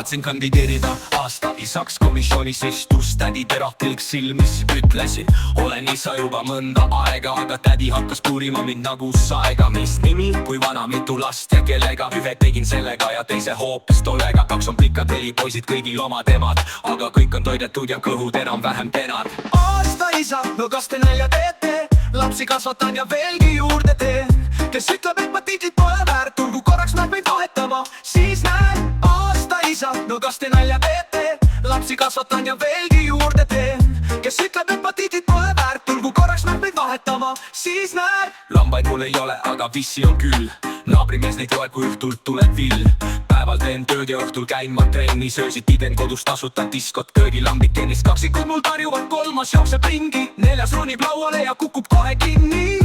tahtsin kandideerida aasta isaks komisjonis istus tädi terav tilk silmis. Ütlesin, olen isa juba mõnda aega, aga tädi hakkas puurima mind nagu saega. Mis nimi, kui vana, mitu last ja kellega, ühe tegin sellega ja teise hoopis tollega. Kaks on plikad, 4 poisid, kõigil omad emad, aga kõik on toidetud ja kõhud enam-vähem penad. Aasta isa, no kas te nalja teete? Lapsi kasvatan ja veelgi juurde teen. Kes ütleb, et ma tiitlit pole väärt, tulgu korraks nad meid vahetama, siis näen. Aasta isa, no kas te nalja teete? Lapsi kasvatan ja veelgi juurde teen. Kes ütleb, et ma tiitlit pole väärt, tulgu korraks nad meid vahetama, siis näen. Lambaid mul ei ole, aga vissi on küll. Naabrimees neid loeb, kui õhtult tuleb vill. Päeval teen tööd ja õhtul käin ma trennis. Öösiti teen kodus tasuta diskot, köögilambid tennist. Kaksikud mul tarjuvad, 3. jookseb ringi, 4. ronib lauale ja kukub kohe kinni.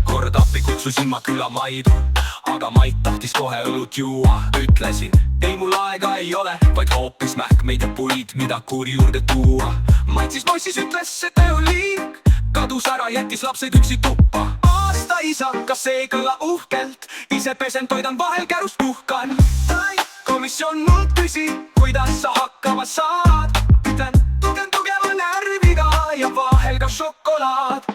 Kord appi kutsusin ma küla Maidu, aga Mait tahtis kohe õlut juua. Ütlesin, ei mul aega ei ole, vaid hoopis mähkmeid ja puid, mida kuuri juurde tuua. Mait siis poissis ütles, et tee on liik, kadus ära, jättis lapsed üksi tuppa. Aasta isa, kas ei kõla uhkelt? Ise pesen, toidan vahel, kärust puhkan. Komisjon mult küsib, kuidas sa hakkama saad. Ütlen, tugeva närviga ja vahel ka šokolaad.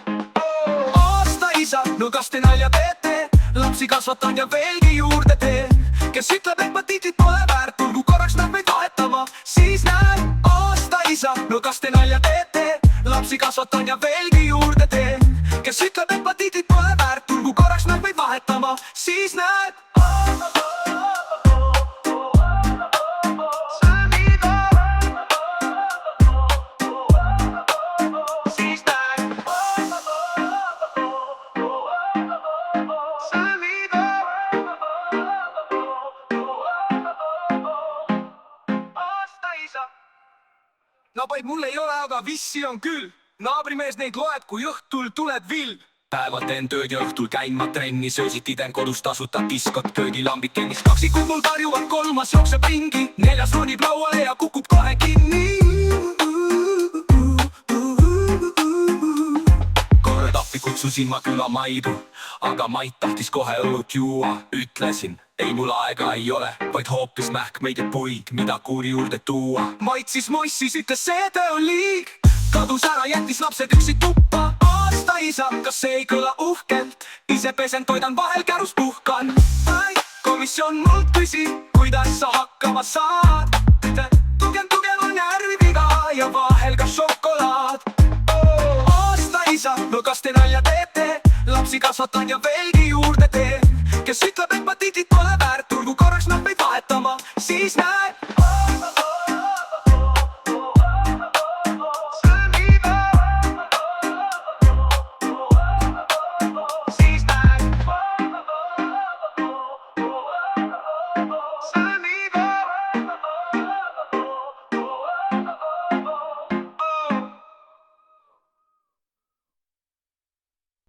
Aasta isa, no kas te nalja teete? Lapsi kasvatan ja veelgi juurde teen. Kes ütleb, et ma tiitlit pole väärt, tulgu korraks nad meid vahetama, siis näen. Aasta isa, no kas te nalja teete? Lapsi kasvatan ja veelgi juurde teen. Kes ütleb, et ma tiitlit pole väärt, tulgu korraks nad meid vahetama, siis näed. Nabaid mul ei ole, aga vissi on küll. Naabrimees neid loeb, kui õhtul tuleb vill. Päeval teen tööd ja õhtul käin ma trennis. Öösiti teen kodus tasuta diskot, köögilambid tennist. Kaksikud mul tarjuvad, 3. jookseb ringi, 4. ronib lauale ja kukub kohe kinni. Kord appi kutsusin ma küla Maidu, aga Mait tahtis kohe õlut juua. Ütlesin, ei mul aega ei ole, vaid hoopis mähkmeid ja puid, mida kuuri juurde tuua. Mait siis moissis, ütles, see töö on liig, kadus ära, jättis lapsed üksi tuppa. Aasta isa, kas ei kõla uhkelt? Ise pesen, toidan vahel, kärust puhkan. Komisjon mult küsib, kuidas sa hakkama saad. Ütlen, tugeva närviga ja vahel ka šokolaad. Aasta isa, no kas te nalja teete? Lapsi kasvatan ja veelgi juurde teen.